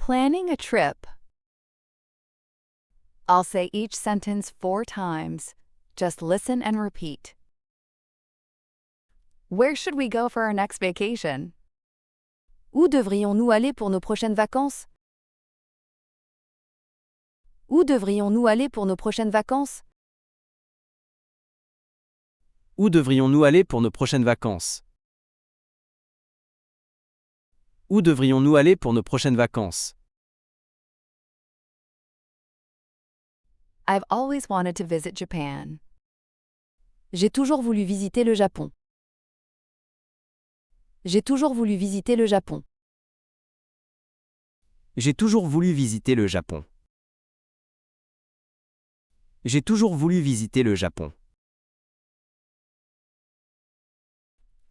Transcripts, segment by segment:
planning a trip. I'll say each sentence 4 times. Just listen and repeat. Where should we go for our next vacation? Où devrions-nous aller pour nos prochaines vacances? Où devrions-nous aller pour nos prochaines vacances? Où devrions-nous aller pour nos prochaines vacances? Où devrions-nous aller pour nos prochaines vacances? I've always wanted to visit Japan. J'ai toujours voulu visiter le Japon. J'ai toujours voulu visiter le Japon. J'ai toujours voulu visiter le Japon. J'ai toujours voulu visiter le Japon.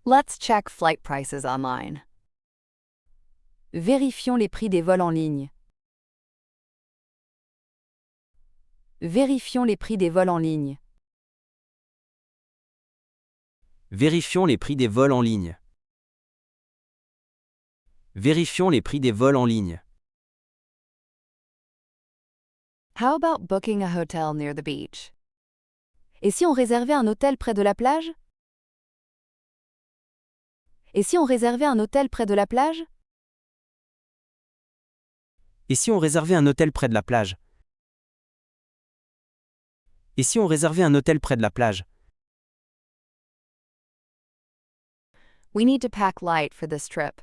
Let's check flight prices online. Vérifions les prix des vols en ligne. Vérifions les prix des vols en ligne. Vérifions les prix des vols en ligne. Vérifions les prix des vols en ligne. How about booking a hotel near the beach? Et si on réservait un hôtel près de la plage? Et si on réservait un hôtel près de la plage? Et si on réservait un hôtel près de la plage? Et si on réservait un hôtel près de la plage? We need to pack light for this trip.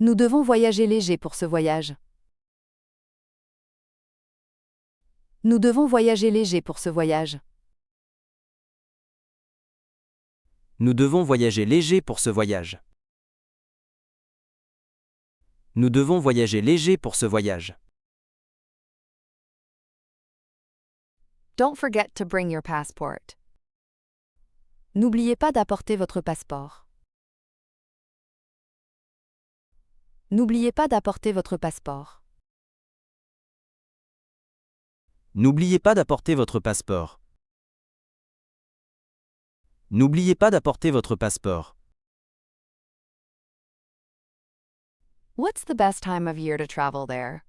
Nous devons voyager léger pour ce voyage. Nous devons voyager léger pour ce voyage. Nous devons voyager léger pour ce voyage. Nous devons voyager léger pour ce voyage. Don't forget to bring your passport. N'oubliez pas d'apporter votre passeport. N'oubliez pas d'apporter votre passeport. N'oubliez pas d'apporter votre passeport. N'oubliez pas d'apporter votre passeport. What's the best time of year to travel there?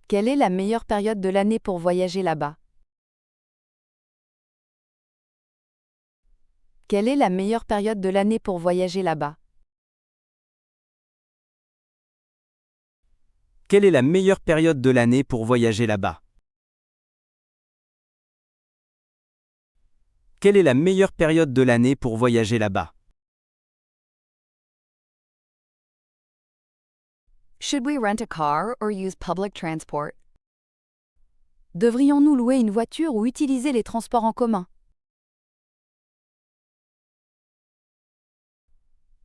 Quelle est la meilleure période de l'année pour voyager là-bas? Quelle est la meilleure période de l'année pour voyager là-bas? Quelle est la meilleure période de l'année pour voyager là-bas? Quelle est la meilleure période de l'année pour voyager là-bas? Should we rent a car or use public transport? Devrions-nous louer une voiture ou utiliser les transports en commun?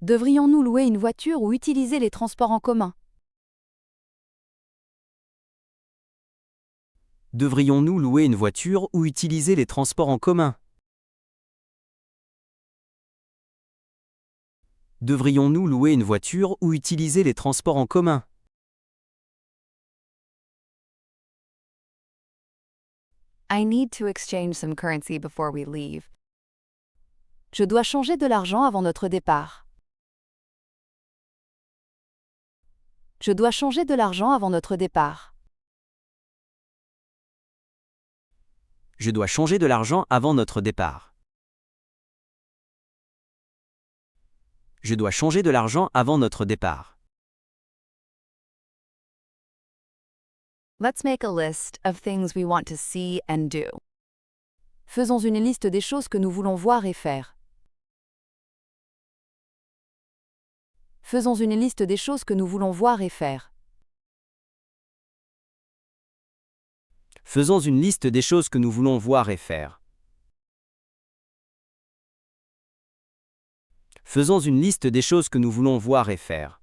Devrions-nous louer une voiture ou utiliser les transports en commun? Devrions-nous louer une voiture ou utiliser les transports en commun? Devrions-nous louer une voiture ou utiliser les transports en commun? I need to exchange some currency before we leave. Je dois changer de l'argent avant notre départ. Je dois changer de l'argent avant notre départ. Je dois changer de l'argent avant notre départ. Je dois changer de l'argent avant notre départ. Let's make a list of things we want to see and do. Faisons une liste des choses que nous voulons voir et faire. Faisons une liste des choses que nous voulons voir et faire. Faisons une liste des choses que nous voulons voir et faire. Faisons une liste des choses que nous voulons voir et faire.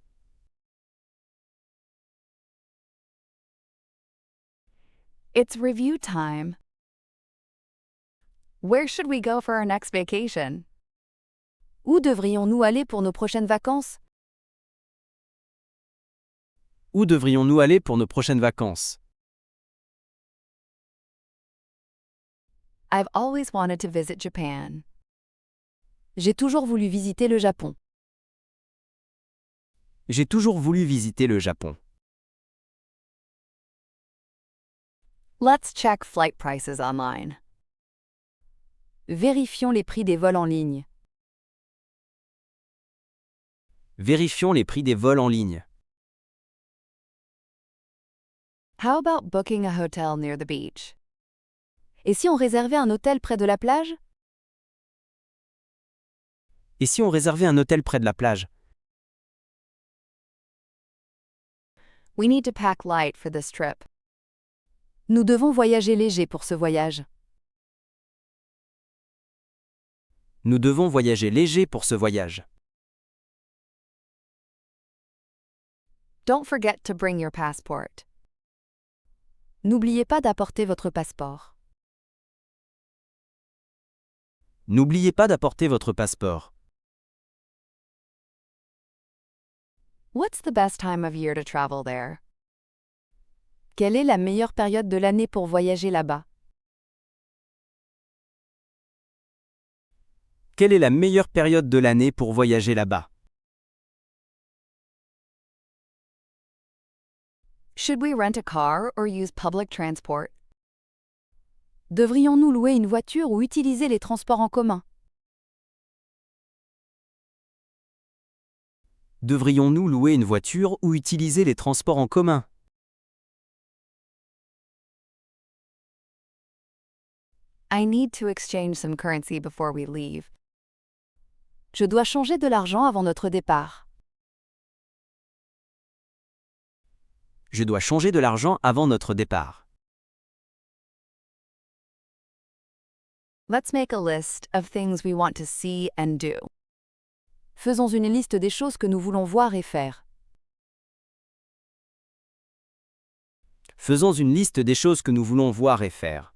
It's review time. Where should we go for our next vacation? Où devrions-nous aller pour nos prochaines vacances? Où devrions-nous aller pour nos prochaines vacances? I've always wanted to visit Japan. J'ai toujours voulu visiter le Japon. J'ai toujours voulu visiter le Japon. Let's check flight prices online. Vérifions les prix des vols en ligne. Vérifions les prix des vols en ligne. How about booking a hotel near the beach? Et si on réservait un hôtel près de la plage? Et si on réservait un hôtel près de la plage? We need to pack light for this trip. Nous devons voyager léger pour ce voyage. Nous devons voyager léger pour ce voyage. Don't forget to bring your passport. N'oubliez pas d'apporter votre passeport. N'oubliez pas d'apporter votre passeport. What's the best time of year to travel there? Quelle est la meilleure période de l'année pour voyager là-bas? Quelle est la meilleure période de l'année pour voyager là-bas? Should we rent a car or use public transport? Devrions-nous louer une voiture ou utiliser les transports en commun? Devrions-nous louer une voiture ou utiliser les transports en commun? I need to exchange some currency before we leave. Je dois changer de l'argent avant notre départ. Je dois changer de l'argent avant notre départ. Let's make a list of things we want to see and do. Faisons une liste des choses que nous voulons voir et faire. Faisons une liste des choses que nous voulons voir et faire.